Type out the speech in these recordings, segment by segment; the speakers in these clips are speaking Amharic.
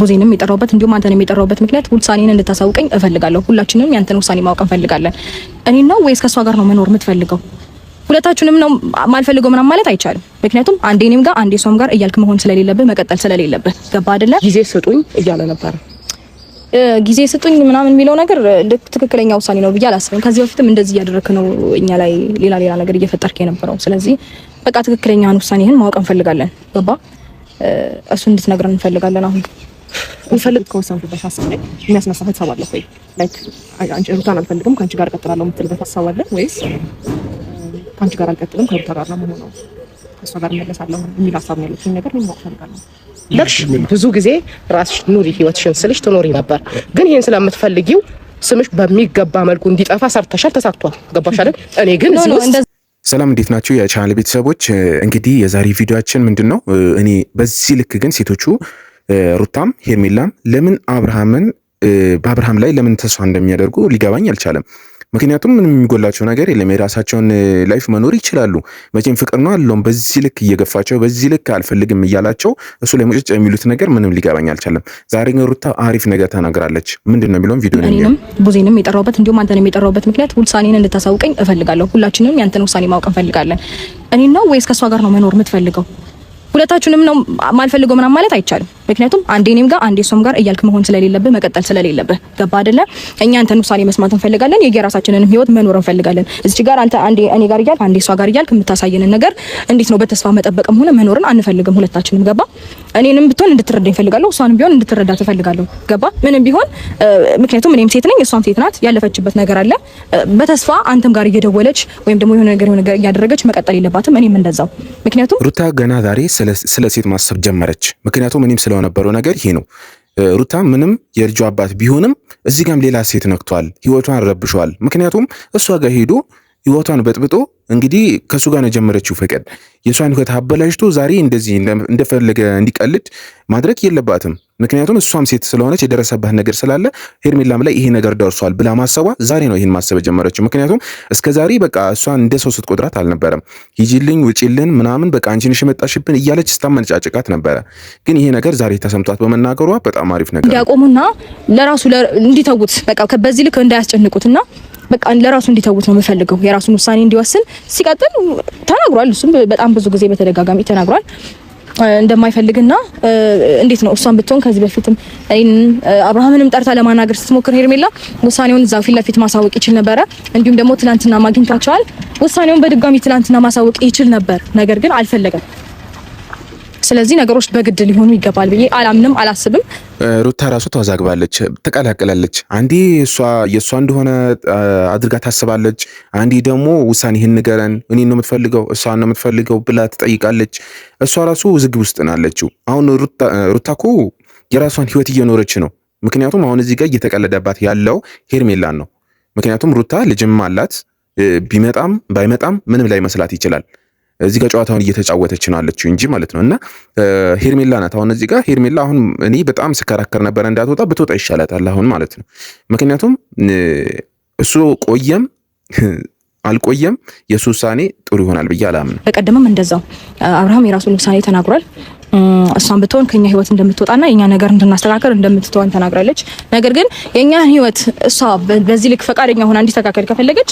ቡዜንም የጠራውበት እንዲሁም አንተንም የጠራውበት ምክንያት ውሳኔን እንድታሳውቀኝ እፈልጋለሁ። ሁላችንም ያንተን ውሳኔ ማወቅ እንፈልጋለን። እኔ ነው ወይስ ከሷ ጋር ነው መኖር የምትፈልገው? ሁለታችንም ነው ማልፈልገው ምናምን ማለት አይቻልም። ምክንያቱም አንዴ እኔም ጋር አንዴ እሷም ጋር እያልክ መሆን ስለሌለብህ መቀጠል ስለሌለብህ ገባ አይደለ? ጊዜ ስጡኝ እያለ ነበር። ጊዜ ስጡኝ ምናምን የሚለው ነገር ትክክለኛ ውሳኔ ነው ብዬ አላስብም። ከዚህ በፊትም እንደዚህ እያደረክ ነው እኛ ላይ ሌላ ነገር እየፈጠርክ የነበረው። ስለዚህ በቃ ትክክለኛውን ውሳኔህን ማወቅ እንፈልጋለን። ገባ? እሱ እንድትነግረን እንፈልጋለን። አሁን እንፈልግ ከወሰንኩበት ሀሳብ ላይ የሚያስነሳ ሀሳብ አለ ወይ? ላይክ አንቺ ሩታን አልፈልግም ከአንቺ ጋር እቀጥላለሁ የምትልበት ሀሳብ አለ ወይስ ከአንቺ ጋር አልቀጥልም ከሩታ ጋር ነው የምሆነው ከእሷ ጋር እመለሳለሁ የሚል ሀሳብ ነው ያለችኝ ነገር ነው ማወቅ እፈልጋለሁ። ብዙ ጊዜ ራስሽ ኑሪ ህይወትሽን ስልሽ ትኖሪ ነበር፣ ግን ይሄን ስለምትፈልጊው ስምሽ በሚገባ መልኩ እንዲጠፋ ሰርተሻል፣ ተሳክቷል። ገባሽ አይደል? እኔ ግን ሰላም እንዴት ናችሁ የቻናል ቤተሰቦች? እንግዲህ የዛሬ ቪዲዮአችን ምንድነው? እኔ በዚህ ልክ ግን ሴቶቹ ሩታም ሄርሜላም ለምን በአብርሃም ላይ ለምን ተስፋ እንደሚያደርጉ ሊገባኝ አልቻለም። ምክንያቱም ምንም የሚጎላቸው ነገር የለም። የራሳቸውን ላይፍ መኖር ይችላሉ። መቼም ፍቅር ነው አለውም። በዚህ ልክ እየገፋቸው በዚህ ልክ አልፈልግም እያላቸው እሱ ላይ ሙጭጭ የሚሉት ነገር ምንም ሊገባኝ አልቻለም። ዛሬ ግን ሩታ አሪፍ ነገር ተናግራለች። ምንድነው የሚለውን ቪዲዮ ነው እኔንም ቡዜንም የጠራውበት እንዲሁም አንተንም የጠራውበት ምክንያት ውሳኔን እንድታሳውቀኝ እፈልጋለሁ። ሁላችንም ያንተን ውሳኔ ማወቅ እንፈልጋለን። እኔ ነው ወይስ ከሷ ጋር ነው መኖር የምትፈልገው? ሁለታችንም ነው ማልፈልገው ምናምን ማለት አይቻልም። ምክንያቱም አንዴ እኔም ጋር አንዴ እሷም ጋር እያልክ መሆን ስለሌለብህ መቀጠል ስለሌለብህ ገባ አይደለ? እኛ አንተን ውሳኔ መስማት እንፈልጋለን። የየራሳችንን ህይወት መኖር እንፈልጋለን። እዚህ ጋር አንተ አንዴ እኔ ጋር እያልክ አንዴ እሷ ጋር እያልክ የምታሳየንን ነገር እንዴት ነው በተስፋ መጠበቅም ሆነ መኖርን አንፈልግም ሁለታችንም ገባ? እኔንም ብትሆን እንድትረዳኝ እፈልጋለሁ፣ እሷንም ቢሆን እንድትረዳ እፈልጋለሁ ገባ? ምንም ቢሆን ምክንያቱም እኔም ሴት ነኝ እሷም ሴት ናት። ያለፈችበት ነገር አለ። በተስፋ አንተም ጋር እየደወለች ወይም ደግሞ የሆነ ነገር እያደረገች መቀጠል የለባትም። እኔም እንደዛው። ምክንያቱም ሩታ ገና ዛሬ ስለ ሴት ማሰብ ጀመረች። ምክንያቱም እኔም ስለነበረው ነገር ይሄ ነው። ሩታ ምንም የልጇ አባት ቢሆንም እዚህ ጋርም ሌላ ሴት ነክቷል፣ ህይወቷን ረብሿል። ምክንያቱም እሷ ጋር ሄዶ ህይወቷን በጥብጦ እንግዲህ ከሱ ጋር ነው የጀመረችው ፍቅር። የሷን ህይወት አበላሽቶ ዛሬ እንደዚህ እንደፈለገ እንዲቀልድ ማድረግ የለባትም። ምክንያቱም እሷም ሴት ስለሆነች የደረሰባት ነገር ስላለ ሄርሜላም ላይ ይሄ ነገር ደርሷል ብላ ማሰቧ ዛሬ ነው ይሄን ማሰብ ጀመረችው። ምክንያቱም እስከ ዛሬ በቃ እሷን እንደ ሰው ስትቆጥራት አልነበረም። ሂጂልኝ ውጪልን ምናምን በቃ አንቺ ነሽ የመጣሽብን እያለች ስታመነጫጭቃት ነበረ። ግን ይሄ ነገር ዛሬ ተሰምቷት በመናገሯ በጣም አሪፍ ነገር እንዲያቆሙና ለራሱ እንዲተውት በቃ በዚህ ልክ እንዳያስጨንቁትና በቃ ለራሱ እንዲተውት ነው የምፈልገው። የራሱን ውሳኔ እንዲወስን ሲቀጥል ተናግሯል። እሱም በጣም ብዙ ጊዜ በተደጋጋሚ ተናግሯል እንደማይፈልግና እንዴት ነው እሷን ብትሆን ከዚህ በፊትም አብርሃምንም ጠርታ ለማናገር ስትሞክር ሄርሜላ ውሳኔውን እዛው ፊት ለፊት ማሳወቅ ይችል ነበረ። እንዲሁም ደግሞ ትላንትና ማግኝታቸዋል። ውሳኔውን በድጋሚ ትላንትና ማሳወቅ ይችል ነበር፣ ነገር ግን አልፈለገም። ስለዚህ ነገሮች በግድ ሊሆኑ ይገባል ብዬ አላምንም፣ አላስብም። ሩታ ራሱ ተወዛግባለች፣ ተቀላቀላለች። አንዴ የእሷ እንደሆነ አድርጋ ታስባለች፣ አንዴ ደግሞ ውሳኔህን ንገረን፣ እኔ ነው የምትፈልገው እሷ ነው የምትፈልገው ብላ ትጠይቃለች። እሷ ራሱ ውዝግብ ውስጥ ናለችው። አሁን ሩታ እኮ የራሷን ህይወት እየኖረች ነው። ምክንያቱም አሁን እዚህ ጋር እየተቀለደባት ያለው ሄርሜላን ነው። ምክንያቱም ሩታ ልጅም አላት፣ ቢመጣም ባይመጣም ምንም ላይ መስላት ይችላል። እዚህ ጋር ጨዋታውን እየተጫወተች ነው አለችው እንጂ ማለት ነው። እና ሄርሜላ ናት አሁን እዚህ ጋር ሄርሜላ አሁን እኔ በጣም ስከራከር ነበር እንዳትወጣ ብትወጣ ይሻላታል አሁን ማለት ነው። ምክንያቱም እሱ ቆየም አልቆየም የሱ ውሳኔ ጥሩ ይሆናል ብዬ አላምንም። በቀደምም እንደዛው አብርሃም የራሱን ውሳኔ ተናግሯል። እሷን ብትሆን ከኛ ህይወት እንደምትወጣና የኛ ነገር እንድናስተካከል እንደምትተወን ተናግራለች። ነገር ግን የኛ ህይወት እሷ በዚህ ልክ ፈቃደኛ ሆና እንዲስተካከል ከፈለገች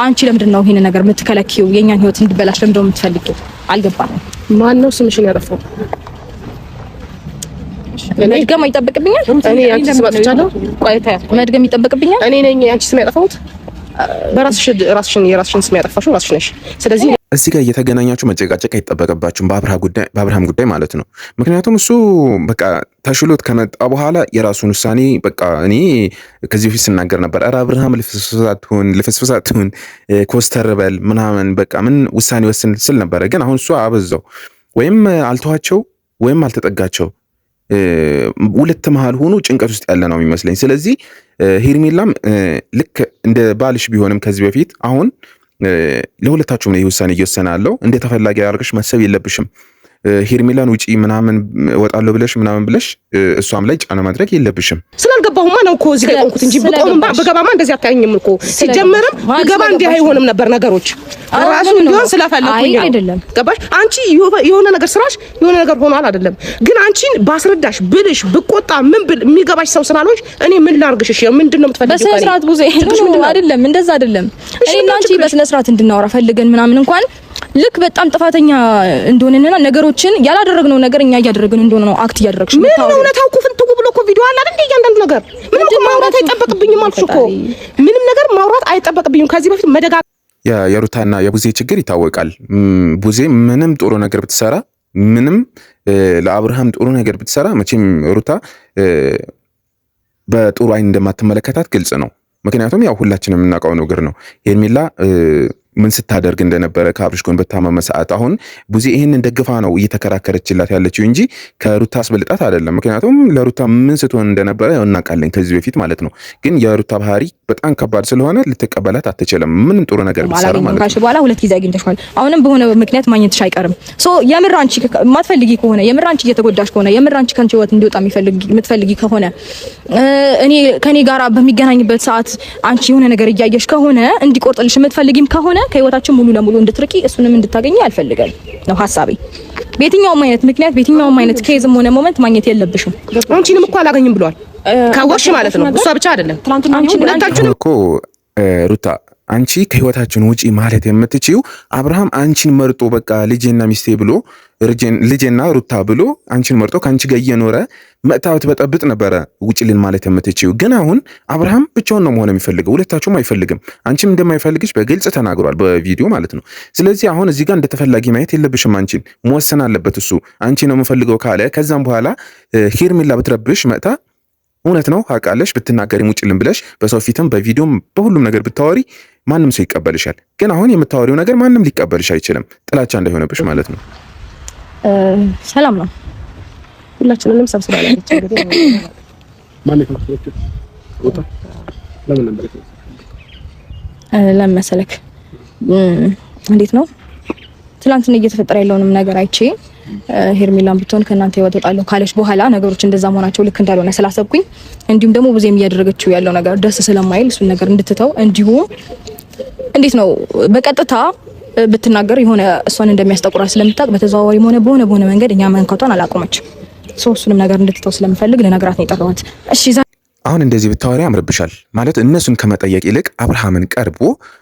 አንቺ ለምንድን ነው ይሄን ነገር የምትከለኪው? የኛን ህይወት እንዲበላሽ ለምንድን ነው የምትፈልጊው? አልገባንም። ማን ነው ስምሽን ያጠፋው? መድገም ይጠበቅብኛል? እኔ አንቺ ስም አጥቻለሁ። ቆይታ መድገም ይጠበቅብኛል? እኔ ነኝ አንቺ ስም ያጠፋሁት? የራስሽን ስም ያጠፋሽው ራስሽ ነሽ። ስለዚህ እዚህ ጋር እየተገናኛችሁ መጨቃጨቅ አይጠበቅባችሁም፣ በአብርሃም ጉዳይ ማለት ነው። ምክንያቱም እሱ በቃ ተሽሎት ከመጣ በኋላ የራሱን ውሳኔ በቃ እኔ ከዚህ በፊት ስናገር ነበር። ኧረ አብርሃም ልፍስፍሳቱን ኮስተር በል ምናምን በቃ ምን ውሳኔ ወስን ስል ነበረ። ግን አሁን እሱ አበዛው። ወይም አልተዋቸው ወይም አልተጠጋቸው፣ ሁለት መሃል ሆኖ ጭንቀት ውስጥ ያለ ነው የሚመስለኝ። ስለዚህ ሄርሜላም ልክ እንደ ባልሽ ቢሆንም ከዚህ በፊት አሁን ለሁለታችሁም ነው ይህ ውሳኔ እየወሰነ ያለው። እንደ ተፈላጊ አድርገሽ ማሰብ የለብሽም። ሄርሜላን ውጪ ምናምን እወጣለሁ ብለሽ ምናምን ብለሽ እሷም ላይ ጫና ማድረግ የለብሽም። ስላልገባሁማ ነው እኮ እዚህ ጋር ቆንኩት እንጂ በገባማ እንደዚህ አታየኝም እኮ። ሲጀመርም ገባ እንዲህ አይሆንም ነበር ነገሮች ራሱ እንዲሆን ስለፈለኩኝ አይደለም። ገባሽ? አንቺ የሆነ ነገር ስራሽ የሆነ ነገር ሆኗል አይደለም። ግን አንቺን ባስረዳሽ ብልሽ ብቆጣ ምን ብል የሚገባሽ ሰው ስላልሆንሽ እኔ ምን ላርግሽ? እሺ ምንድነው የምትፈልጊው? በስነ ስርዓት ቡዜ አይደለም፣ እንደዛ አይደለም። እኔና አንቺ በስነ ስርዓት እንድናወራ ፈልገን ምናምን እንኳን ልክ በጣም ጥፋተኛ እንደሆነና ነገሮችን ያላደረግነው ነገር እኛ እያደረግን እንደሆነ ነው አክት እያደረግሽ ነው። ምን እውነታው እኮ ፍንጥቁ ብሎ እኮ ቪዲዮ አለ አይደል? እያንዳንዱ ነገር ምንም ማውራት አይጠበቅብኝም አልኩሽ እኮ። ምንም ነገር ማውራት አይጠበቅብኝም። ከዚህ በፊት መደጋ የሩታና የቡዜ ችግር ይታወቃል። ቡዜ ምንም ጥሩ ነገር ብትሰራ፣ ምንም ለአብርሃም ጥሩ ነገር ብትሰራ መቼም ሩታ በጥሩ አይን እንደማትመለከታት ግልጽ ነው። ምክንያቱም ያው ሁላችንም የምናውቀው ነገር ነው። ሄርሜላ ምን ስታደርግ እንደነበረ ከአብርሽ ጎን በታመመ ሰዓት አሁን ቡዜ ይሄንን ደግፋ ነው እየተከራከረችላት ያለችው እንጂ ከሩታ አስበልጣት አይደለም። ምክንያቱም ለሩታ ምን ስትሆን እንደነበረ ያው እናውቃለን ከዚህ በፊት ማለት ነው። ግን የሩታ ባህሪ በጣም ከባድ ስለሆነ ልትቀበላት አትችልም። ምንም ጥሩ ነገር ብትሰራ ማለት ነው። በኋላ ሁለት ጊዜ አግኝተሻል። አሁንም በሆነ ምክንያት ማግኘትሽ አይቀርም። ሶ የምር አንቺ ማትፈልጊ ከሆነ የምር አንቺ እየተጎዳሽ ከሆነ የምር አንቺ ከአንቺ ህይወት እንዲወጣ የምትፈልጊ ከሆነ እኔ ከኔ ጋራ በሚገናኝበት ሰዓት አንቺ የሆነ ነገር እያየሽ ከሆነ እንዲቆርጥልሽ የምትፈልጊም ከሆነ ከህይወታችን ሙሉ ለሙሉ እንድትርቂ እሱንም እንድታገኝ አልፈልገም ነው ሀሳቤ። በየትኛውም አይነት ምክንያት በየትኛውም አይነት ኬዝም ሆነ ሞመንት ማግኘት የለብሽም። አንቺንም እኮ አላገኝም ብሏል ካወቅሽ ማለት ነው። እሷ ብቻ አይደለም አንቺንም እኮ ሩታ አንቺ ከህይወታችን ውጪ ማለት የምትችይው አብርሃም አንቺን መርጦ በቃ ልጄና ሚስቴ ብሎ ልጄና ሩታ ብሎ አንቺን መርጦ ካንቺ ጋር እየኖረ መጣውት በጠብጥ ነበረ ውጪልን ማለት የምትችይው። ግን አሁን አብርሃም ብቻውን ነው መሆን የሚፈልገው፣ ሁለታችሁም አይፈልግም። አንቺም እንደማይፈልግሽ በግልጽ ተናግሯል በቪዲዮ ማለት ነው። ስለዚህ አሁን እዚህ ጋር እንደተፈላጊ ማየት የለብሽም። አንቺን መወሰን አለበት እሱ። አንቺ ነው የምፈልገው ካለ ከዛም በኋላ ሄርሜላ ብትረብሽ መጣ እውነት ነው አውቃለሽ ብትናገሪም ውጪልን ብለሽ በሰው ፊትም በቪዲዮም በሁሉም ነገር ብታወሪ ማንም ሰው ይቀበልሻል። ግን አሁን የምታወሪው ነገር ማንም ሊቀበልሽ አይችልም፣ ጥላቻ እንዳይሆነብሽ ማለት ነው። ሰላም ነው ሁላችንንም ሰብስባለች። ለምን መሰለክ እንዴት ነው ትላንትና እየተፈጠረ ያለውንም ነገር አይቼ ሄርሜላን ብትሆን ከእናንተ ህይወት ወጣለሁ ካለሽ በኋላ ነገሮች እንደዛ መሆናቸው ልክ እንዳልሆነ ስላሰብኩኝ እንዲሁም ደግሞ ብዙም እያደረገችው ያለው ነገር ደስ ስለማይል እሱን ነገር እንድትተው እንዲሁም እንዴት ነው በቀጥታ ብትናገር የሆነ እሷን እንደሚያስጠቁራ ስለምታውቅ በተዘዋዋሪም ሆነ በሆነ መንገድ እኛ መንካቷን አላቆመችም። እሱንም ነገር እንድትተው ስለምፈልግ ለነገራት ነው የጠራሁት። እሺ አሁን እንደዚህ ብታወሪ ያምርብሻል ማለት እነሱን ከመጠየቅ ይልቅ አብርሃምን ቀርቦ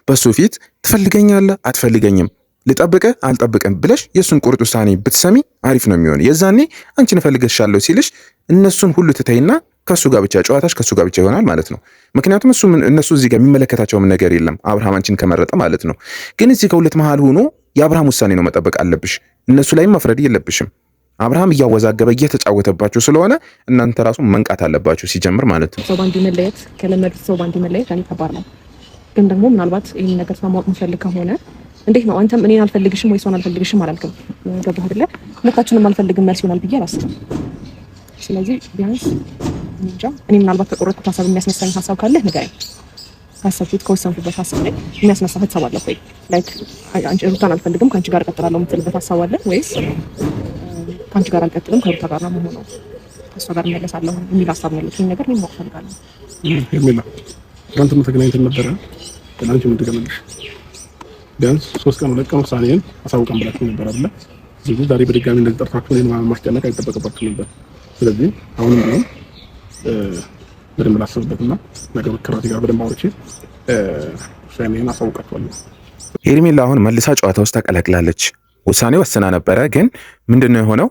በሱ ፊት ትፈልገኛለህ አትፈልገኝም ልጠብቅህ አልጠብቅም ብለሽ የሱን ቁርጥ ውሳኔ ብትሰሚ አሪፍ ነው የሚሆን። የዛኔ አንቺን እፈልግሻለሁ ሲልሽ እነሱን ሁሉ ትተይና ከሱ ጋር ብቻ ጨዋታሽ ከሱ ጋር ብቻ ይሆናል ማለት ነው። ምክንያቱም እነሱ እዚህ ጋር የሚመለከታቸውም ነገር የለም አብርሃም አንቺን ከመረጠ ማለት ነው። ግን እዚህ ከሁለት መሃል ሆኖ የአብርሃም ውሳኔ ነው መጠበቅ አለብሽ። እነሱ ላይም መፍረድ የለብሽም። አብርሃም እያወዛገበ እየተጫወተባችሁ ስለሆነ እናንተ ራሱ መንቃት አለባችሁ ሲጀምር ማለት ነው። ሰው ባንዲ መለየት ከለመዱት ሰው ባንዲ መለየት እኔ ከባድ ነው። ግን ደግሞ ምናልባት ይሄን ነገር ማወቅ የምፈልግ ከሆነ እንዴት ነው አንተም እኔን አልፈልግሽም ወይ እሷን አልፈልግሽም አላልክም? ገባህ አይደለ? ሁለታችንም አልፈልግም መልስ ይሆናል ብዬ አላስብም። ስለዚህ ቢያንስ እንጃ እኔ ምናልባት ከቆረጥኩት ሀሳብ የሚያስነሳኝ ሀሳብ ካለ ንገረኝ። ካሰብኩት ከወሰንኩበት ሀሳብ ላይ የሚያስነሳ ሀሳብ አለ ወይ? ላይክ አንቺ ሩታን አልፈልግም ከአንቺ ጋር እቀጥላለሁ የምትልበት ሀሳብ አለ ወይስ ከአንቺ ጋር አልቀጥልም ከሩታ ጋር ነው የምሆነው ከእሷ ጋር እመለሳለሁ የሚል ሀሳብ ነው ያለኝ ነገር ነው ማወቅ ፈልጋለሁ። ሄርሜላ ትናንት ተገናኝተን ነበረ ግን አንቺ ምን ትገመልሽ? ቢያንስ 3 ቀን 2 ቀን ውሳኔን አሳውቀን ብላችሁ ነበር አይደል? ስለዚህ ዛሬ በድጋሚ እንደዚህ ጠርታችሁ እኔን ማስጨነቅ አይጠበቅባችሁ ነበር። ስለዚህ አሁንም ቢሆን በደንብ ላስብበትና ነገሮች ከራሴ ጋር በደንብ አውርቼ ውሳኔን አሳውቃችኋለሁ። ሄርሜላ አሁን መልሳ ጨዋታ ውስጥ ተቀላቅላለች። ውሳኔ ወስና ነበረ ግን ምንድነው የሆነው?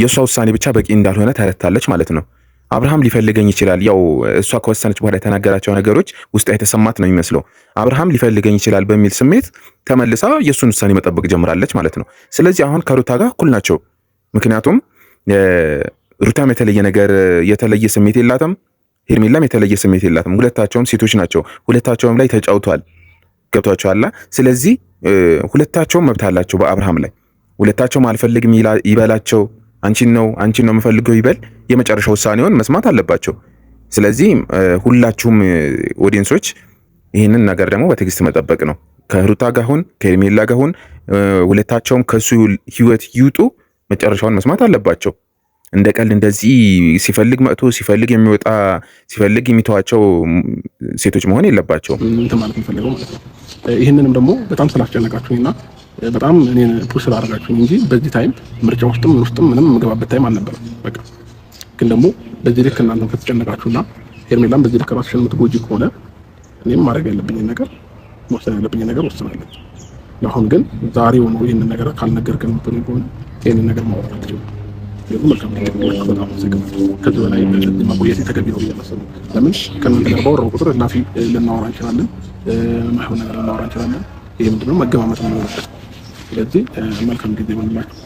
የእሷ ውሳኔ ብቻ በቂ እንዳልሆነ ተረድታለች ማለት ነው። አብርሃም ሊፈልገኝ ይችላል። ያው እሷ ከወሰነች በኋላ የተናገራቸው ነገሮች ውስጥ የተሰማት ነው የሚመስለው። አብርሃም ሊፈልገኝ ይችላል በሚል ስሜት ተመልሳ የሱን ውሳኔ መጠበቅ ጀምራለች ማለት ነው። ስለዚህ አሁን ከሩታ ጋር እኩል ናቸው። ምክንያቱም ሩታም የተለየ ስሜት የላትም፣ ሄርሜላም የተለየ ስሜት የላትም። ሁለታቸውም ሴቶች ናቸው። ሁለታቸውም ላይ ተጫውቷል። ገብቷቸዋል። ስለዚህ ሁለታቸውም መብት አላቸው በአብርሃም ላይ። ሁለታቸውም አልፈልግም ይበላቸው፣ አንቺን ነው የምፈልገው ይበል፣ የመጨረሻ ውሳኔውን መስማት አለባቸው። ስለዚህ ሁላችሁም ኦዲየንሶች ይህንን ነገር ደግሞ በትዕግስት መጠበቅ ነው። ከሩታ ጋር ሁን ከሄርሜላ ጋር ሁን ሁለታቸውም ከሱ ህይወት ይውጡ። መጨረሻውን መስማት አለባቸው። እንደ ቀልድ እንደዚህ ሲፈልግ መጥቶ ሲፈልግ የሚወጣ ሲፈልግ የሚተዋቸው ሴቶች መሆን የለባቸውም። እንትን ማለት የምፈልገው ማለት ነው። ይህንንም ደግሞ በጣም ስላስጨነቃችሁኝና በጣም እኔን ፑሽ ስላደረጋችሁኝ እንጂ በዚህ ታይም ምርጫ ውስጥም ምንም የምገባበት ታይም አልነበረም። በቃ ግን ደግሞ በዚህ ልክ እናንተም ከተጨነቃችሁና ሄርሜላም በዚህ ልክ ራስሽን የምትጎጂ ከሆነ እኔም ማድረግ ያለብኝን ነገር መወሰን ያለብኝን ነገር ወስናለሁ። ለአሁን ግን ዛሬው ነው ይህንን ነገር ካልነገርከን የምትሆን ከሆነ ይህንን ነገር ማውራት አትችልም። መልካም በጣም ከዚህ በላይ መቆየት የተገቢ ነው ብዬ አላስብም። ለምን ከእናንተ ጋር ባወራሁ ቁጥር ላፊ ልናወራ እንችላለን፣ ማይሆን ነገር ልናወራ እንችላለን። ይህ ምንድነው መገማመት ነው። ስለዚህ መልካም ጊዜ ይሆንላችሁ።